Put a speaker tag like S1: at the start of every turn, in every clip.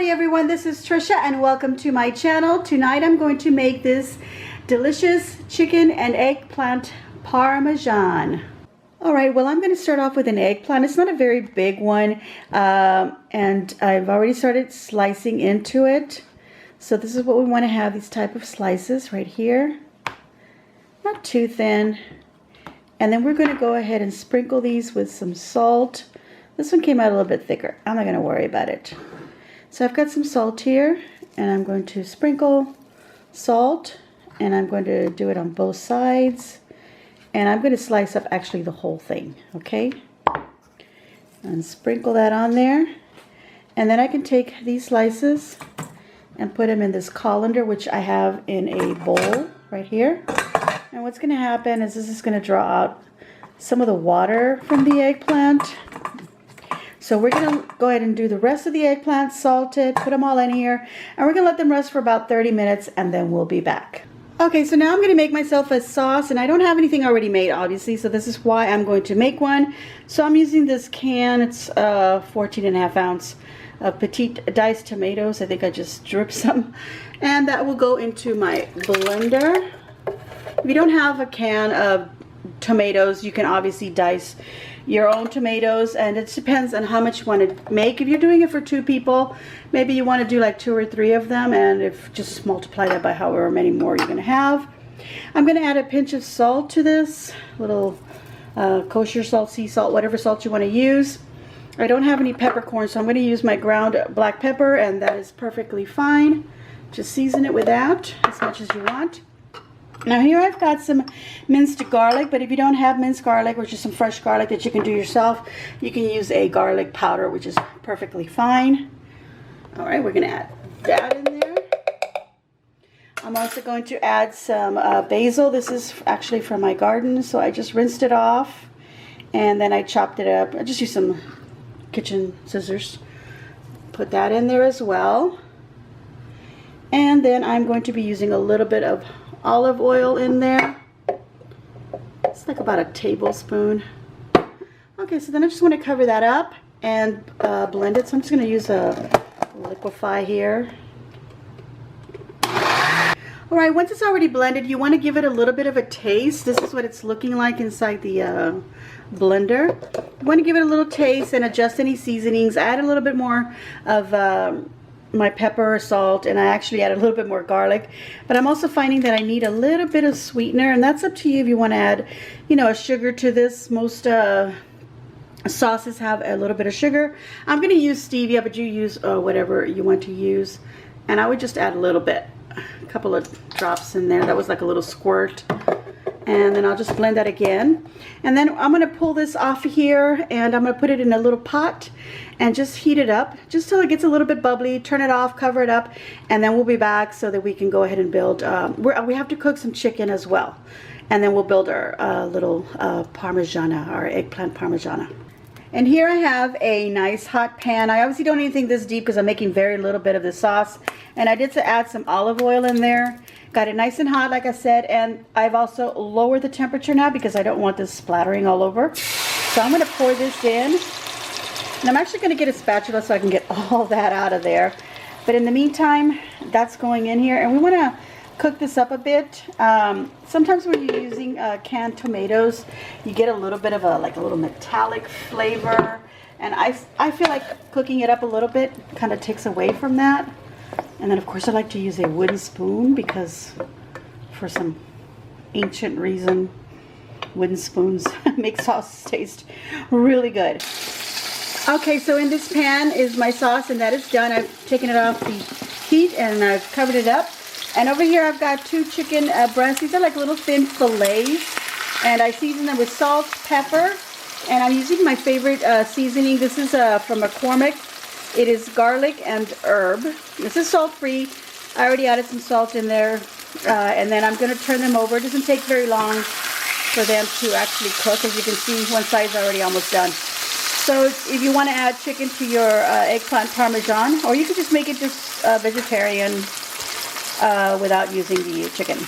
S1: Howdy everyone, this is Trisha and welcome to my channel. Tonight I'm going to make this delicious chicken and eggplant parmesan. Alright, well I'm going to start off with an eggplant. It's not a very big one and I've already started slicing into it. So this is what we want to have, these type of slices right here. Not too thin. And then we're going to go ahead and sprinkle these with some salt. This one came out a little bit thicker. I'm not going to worry about it. So I've got some salt here, and I'm going to sprinkle salt, and I'm going to do it on both sides. And I'm going to slice up actually the whole thing, okay? And sprinkle that on there. And then I can take these slices and put them in this colander, which I have in a bowl right here. And what's going to happen is this is going to draw out some of the water from the eggplant. So we're going to go ahead and do the rest of the eggplant, salt it, put them all in here, and we're going to let them rest for about 30 minutes, and then we'll be back. Okay, so now I'm going to make myself a sauce, and I don't have anything already made, obviously, so this is why I'm going to make one. So I'm using this can. It's 14.5 ounce of petite diced tomatoes. I think I just dripped some, and that will go into my blender. If you don't have a can of tomatoes, you can obviously dice your own tomatoes, and it depends on how much you want to make. If you're doing it for 2 people, maybe you want to do like 2 or 3 of them, and if just multiply that by however many more you're going to have. I'm going to add a pinch of salt to this, little kosher salt, sea salt, whatever salt you want to use. I don't have any peppercorn, so I'm going to use my ground black pepper, and that is perfectly fine. Just season it with that as much as you want. Now here I've got some minced garlic, but if you don't have minced garlic or just some fresh garlic that you can do yourself, you can use a garlic powder, which is perfectly fine. Alright, we're going to add that in there. I'm also going to add some basil. This is actually from my garden, so I just rinsed it off and then I chopped it up. I just used some kitchen scissors. Put that in there as well. And then I'm going to be using a little bit of olive oil in there. It's like about a tablespoon. Okay, so then I just want to cover that up and blend it. So I'm just going to use a liquify here. Alright, once it's already blended, you want to give it a little bit of a taste. This is what it's looking like inside the blender. You want to give it a little taste and adjust any seasonings. Add a little bit more of my pepper, salt, and I actually added a little bit more garlic. But I'm also finding that I need a little bit of sweetener, and that's up to you if you want to add, you know, a sugar to this. Most sauces have a little bit of sugar. I'm going to use stevia, but you use whatever you want to use. And I would just add a little bit, a couple of drops in there. That was like a little squirt. And then I'll just blend that again. And then I'm going to pull this off here, and I'm going to put it in a little pot and just heat it up just till it gets a little bit bubbly. Turn it off, cover it up, and then we'll be back so that we can go ahead and build. We have to cook some chicken as well, and then we'll build our little parmigiana, our eggplant parmigiana. And here I have a nice hot pan. I obviously don't need anything this deep because I'm making very little bit of the sauce, and I did add some olive oil in there. Got it nice and hot, like I said, and I've also lowered the temperature now because I don't want this splattering all over. So I'm going to pour this in, and I'm actually going to get a spatula so I can get all that out of there. But in the meantime, that's going in here, and we want to cook this up a bit. Sometimes when you're using canned tomatoes, you get a little bit of a little metallic flavor, and I feel like cooking it up a little bit kind of takes away from that. And then of course I like to use a wooden spoon because for some ancient reason wooden spoons make sauce taste really good. Okay, so in this pan is my sauce, and that is done. I've taken it off the heat and I've covered it up. And over here I've got 2 chicken breasts. These are like little thin fillets, and I season them with salt, pepper, and I'm using my favorite seasoning. This is from McCormick. It is garlic and herb. This is salt-free. I already added some salt in there. And then I'm going to turn them over. It doesn't take very long for them to actually cook. As you can see, one side's already almost done. So if you want to add chicken to your eggplant parmesan, or you could just make it just vegetarian without using the chicken.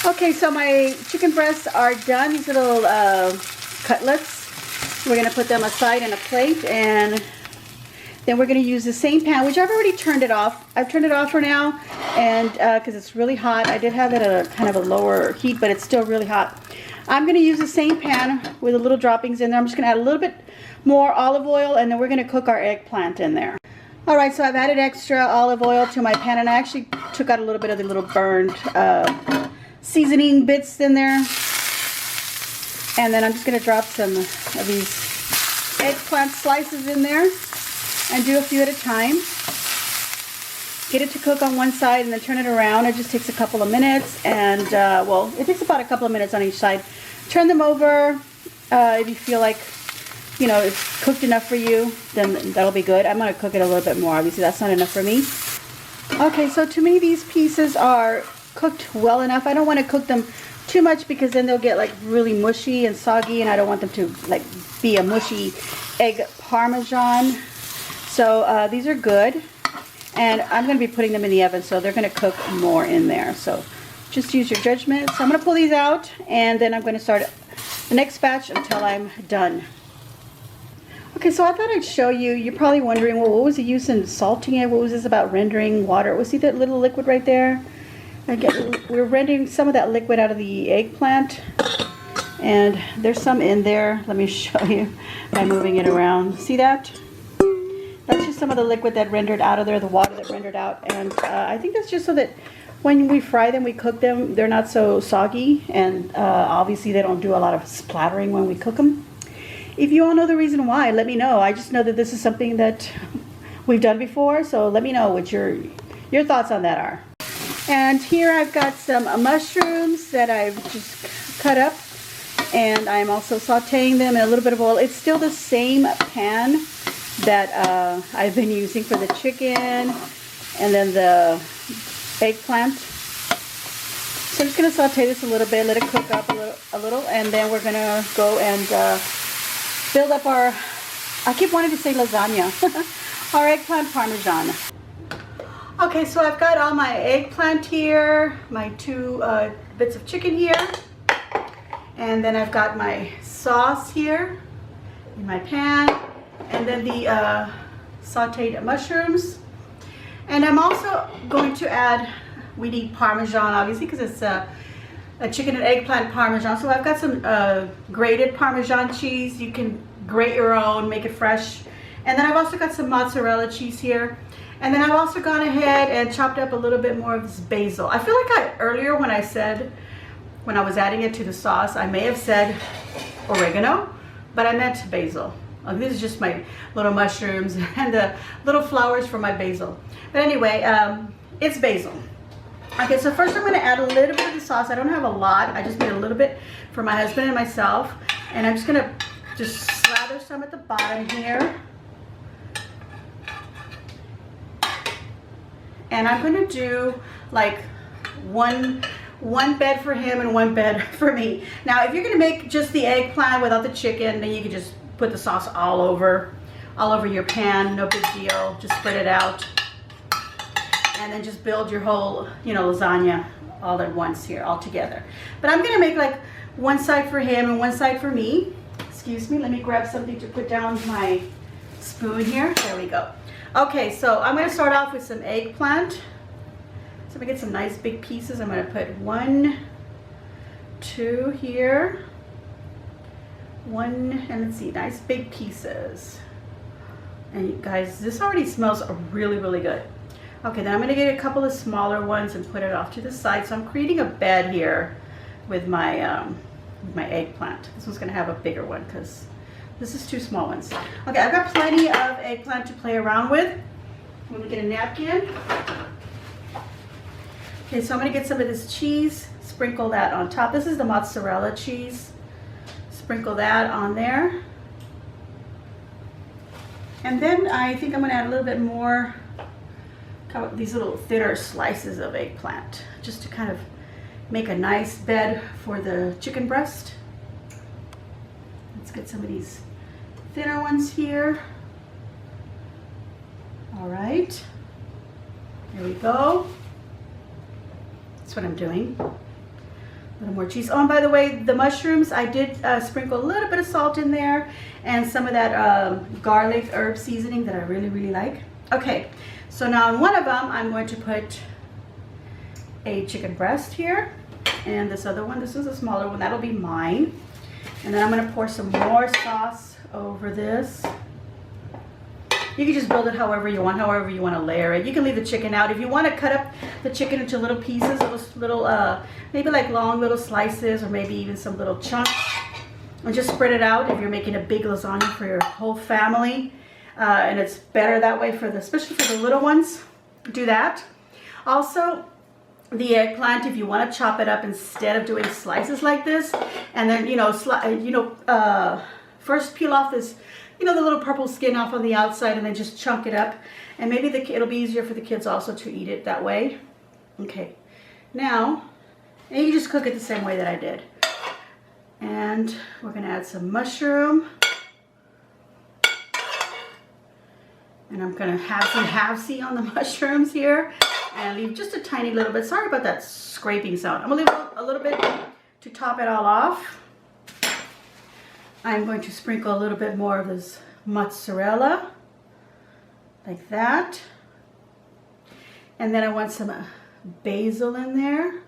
S1: Okay, so my chicken breasts are done. These little cutlets. We're going to put them aside in a plate, and Then we're going to use the same pan, which I've already turned it off. I've turned it off for now, and because it's really hot. I did have it at a kind of a lower heat, but it's still really hot. I'm going to use the same pan with the little droppings in there. I'm just going to add a little bit more olive oil, and then we're going to cook our eggplant in there. All right, so I've added extra olive oil to my pan, and I actually took out a little bit of the little burned seasoning bits in there. And then I'm just going to drop some of these eggplant slices in there and do a few at a time. Get it to cook on one side and then turn it around. It just takes a couple of minutes, and well, it takes about a couple of minutes on each side. Turn them over. If you feel like, you know, it's cooked enough for you, then that'll be good. I'm going to cook it a little bit more. Obviously, that's not enough for me. Okay, so to me, these pieces are cooked well enough. I don't want to cook them too much because then they'll get like really mushy and soggy, and I don't want them to like be a mushy egg parmesan. So these are good, and I'm going to be putting them in the oven, so they're going to cook more in there. So just use your judgment. So I'm going to pull these out, and then I'm going to start the next batch until I'm done. Okay, so I thought I'd show you. You're probably wondering, well, what was the use in salting it? What was this about rendering water? See that little liquid right there? We're rendering some of that liquid out of the eggplant, and there's some in there. Let me show you by moving it around. See that? That's just some of the liquid that rendered out of there, the water that rendered out. And I think that's just so that when we fry them, we cook them, they're not so soggy. And obviously they don't do a lot of splattering when we cook them. If you all know the reason why, let me know. I just know that this is something that we've done before. So let me know what your thoughts on that are. And here I've got some mushrooms that I've just cut up. And I'm also sauteing them in a little bit of oil. It's still the same pan that I've been using for the chicken and then the eggplant. So I'm just going to saute this a little bit, let it cook up a little, and then we're going to go and build up our, I keep wanting to say lasagna, our eggplant parmesan. Okay, so I've got all my eggplant here, my 2 bits of chicken here, and then I've got my sauce here in my pan, and then the sauteed mushrooms. And I'm also going to add, we need Parmesan obviously because it's a chicken and eggplant Parmesan. So I've got some grated Parmesan cheese. You can grate your own, make it fresh. And then I've also got some mozzarella cheese here. And then I've also gone ahead and chopped up a little bit more of this basil. I feel like earlier when I was adding it to the sauce, I may have said oregano, but I meant basil. This is just my little mushrooms and the little flowers from my basil. But anyway, it's basil. Okay, so first I'm going to add a little bit of the sauce. I don't have a lot. I just made a little bit for my husband and myself. And I'm just going to just slather some at the bottom here. And I'm going to do like one bed for him and one bed for me. Now, if you're going to make just the eggplant without the chicken, then you can just put the sauce all over your pan. No big deal. Just spread it out. And then just build your whole, lasagna all at once here, all together. But I'm gonna make like one side for him and one side for me. Excuse me, let me grab something to put down my spoon here. There we go. Okay, so I'm gonna start off with some eggplant. So I'm gonna get some nice big pieces. I'm gonna put 1, 2 here. 1, and let's see, nice big pieces. And you guys, this already smells really, really good. Okay, then I'm going to get a couple of smaller ones and put it off to the side. So I'm creating a bed here with my eggplant. This one's going to have a bigger one because this is 2 small ones. Okay, I've got plenty of eggplant to play around with. I'm going to get a napkin. Okay, so I'm going to get some of this cheese, sprinkle that on top. This is the mozzarella cheese. Sprinkle that on there. And then I think I'm going to add a little bit more, these little thinner slices of eggplant, just to kind of make a nice bed for the chicken breast. Let's get some of these thinner ones here. All right, there we go. That's what I'm doing. A little more cheese. Oh, and by the way, the mushrooms, I did sprinkle a little bit of salt in there and some of that garlic herb seasoning that I really, really like. Okay, so now in one of them, I'm going to put a chicken breast here. And this other one, this is a smaller one, that'll be mine. And then I'm gonna pour some more sauce over this. You can just build it however you want to layer it. You can leave the chicken out. If you want to cut up the chicken into little pieces, little maybe like long little slices, or maybe even some little chunks, and just spread it out if you're making a big lasagna for your whole family. And it's better that way especially for the little ones. Do that. Also, the eggplant, if you want to chop it up instead of doing slices like this, and then first peel off this, the little purple skin off on the outside, and then just chunk it up, and maybe it'll be easier for the kids also to eat it that way. Okay, now, and you just cook it the same way that I did. And we're gonna add some mushroom, and I'm gonna have some half-see on the mushrooms here, and leave just a tiny little bit. Sorry about that scraping sound. I'm gonna leave a little bit to top it all off. I'm going to sprinkle a little bit more of this mozzarella, like that. And then I want some basil in there.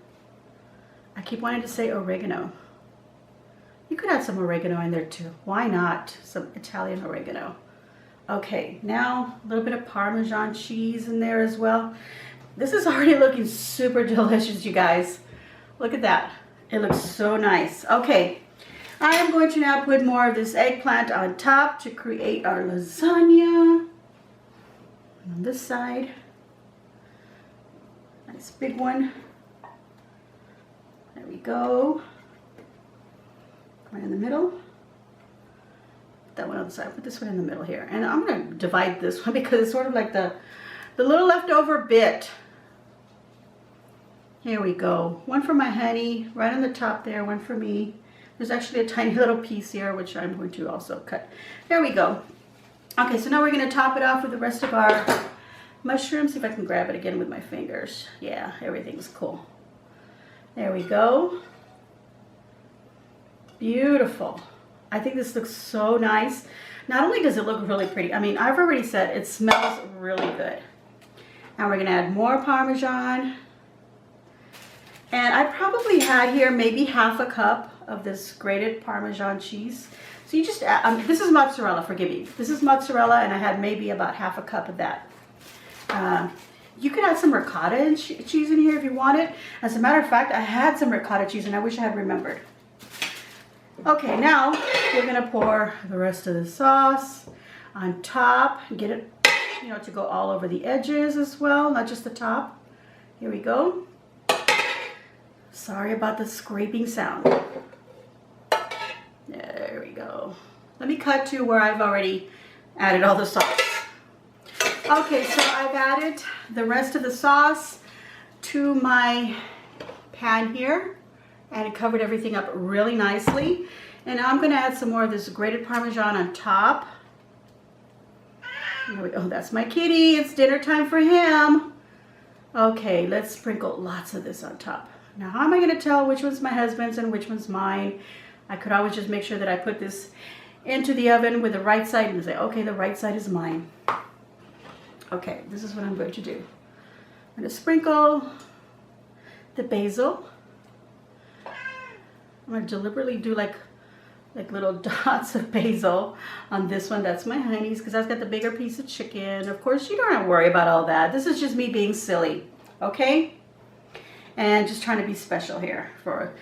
S1: I keep wanting to say oregano. You could add some oregano in there too. Why not? Some Italian oregano. Okay, now a little bit of Parmesan cheese in there as well. This is already looking super delicious, you guys. Look at that. It looks so nice. Okay. I am going to now put more of this eggplant on top to create our lasagna. On this side, nice big one. There we go. Right in the middle. Put that one on the side. Put this one in the middle here. And I'm going to divide this one because it's sort of like the little leftover bit. Here we go. One for my honey, right on the top there. One for me. There's actually a tiny little piece here, which I'm going to also cut. There we go. Okay, so now we're going to top it off with the rest of our mushrooms. See if I can grab it again with my fingers. Yeah, everything's cool. There we go. Beautiful. I think this looks so nice. Not only does it look really pretty, I mean, I've already said it smells really good. Now we're going to add more Parmesan. And I probably had here maybe half a cup of this grated Parmesan cheese. So you just add, this is mozzarella, forgive me. This is mozzarella, and I had maybe about half a cup of that. You could add some ricotta cheese in here if you want it. As a matter of fact, I had some ricotta cheese, and I wish I had remembered. Okay, now we're gonna pour the rest of the sauce on top. Get it, to go all over the edges as well, not just the top. Here we go. Sorry about the scraping sound. There we go. Let me cut to where I've already added all the sauce. Okay, so I've added the rest of the sauce to my pan here, and it covered everything up really nicely. And now I'm going to add some more of this grated Parmesan on top. There we go. That's my kitty. It's dinner time for him. Okay, let's sprinkle lots of this on top. Now, how am I going to tell which one's my husband's and which one's mine? I could always just make sure that I put this into the oven with the right side and say, okay, the right side is mine. Okay, this is what I'm going to do. I'm going to sprinkle the basil. I'm going to deliberately do like little dots of basil on this one. That's my honey's because I've got the bigger piece of chicken. Of course, you don't have to worry about all that. This is just me being silly, okay? And just trying to be special here for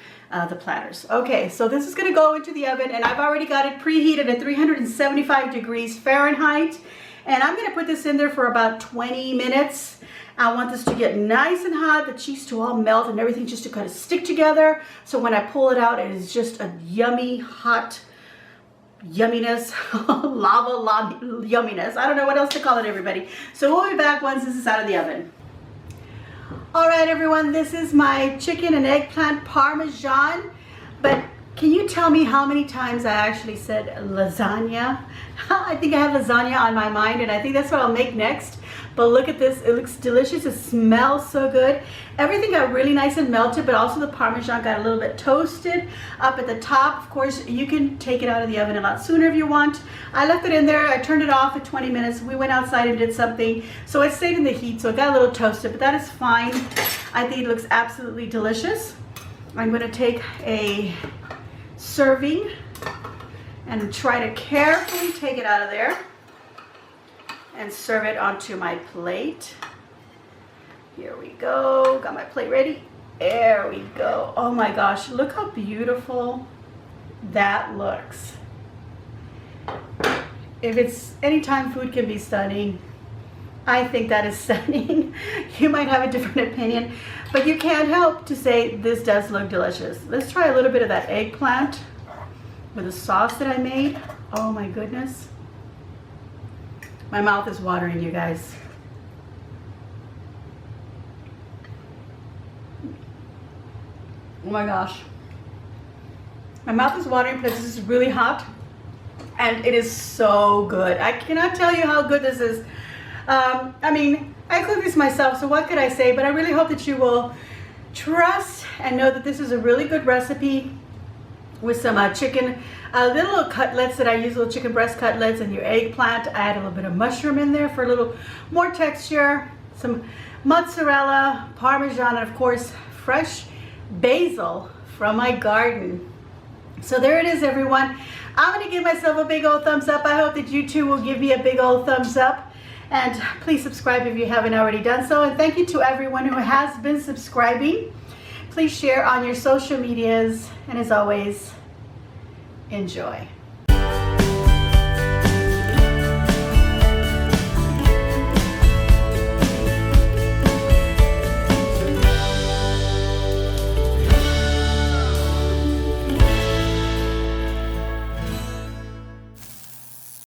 S1: the platters. Okay, so this is going to go into the oven, and I've already got it preheated at 375 degrees Fahrenheit. And I'm going to put this in there for about 20 minutes. I want this to get nice and hot, the cheese to all melt and everything just to kind of stick together. So when I pull it out, it is just a yummy, hot yumminess, lava yumminess. I don't know what else to call it, everybody. So we'll be back once this is out of the oven. All right, everyone, this is my chicken and eggplant Parmesan. But can you tell me how many times I actually said lasagna? I think I have lasagna on my mind, and I think that's what I'll make next. But look at this, it looks delicious. It smells so good. Everything got really nice and melted, but also the Parmesan got a little bit toasted up at the top. Of course, you can take it out of the oven a lot sooner if you want. I left it in there. I turned it off at 20 minutes. We went outside and did something, so it stayed in the heat, so it got a little toasted, but that is fine. I think it looks absolutely delicious. I'm going to take a serving and try to carefully take it out of there and serve it onto my plate. Here we go. Got my plate ready. There we go. Oh my gosh, look how beautiful that looks. If it's anytime food can be stunning, I think that is stunning. You might have a different opinion, but you can't help to say this does look delicious. Let's try a little bit of that eggplant with the sauce that I made. Oh my goodness. My mouth is watering, you guys. Oh my gosh. My mouth is watering because this is really hot and it is so good. I cannot tell you how good this is. I mean, I cook this myself, so what could I say? But I really hope that you will trust and know that this is a really good recipe with some chicken, little cutlets that I use, little chicken breast cutlets, and your eggplant. I add a little bit of mushroom in there for a little more texture, some mozzarella, Parmesan, and of course, fresh basil from my garden. So there it is, everyone. I'm gonna give myself a big old thumbs up. I hope that you too will give me a big old thumbs up. And please subscribe if you haven't already done so. And thank you to everyone who has been subscribing. Please share on your social medias. And as always, enjoy.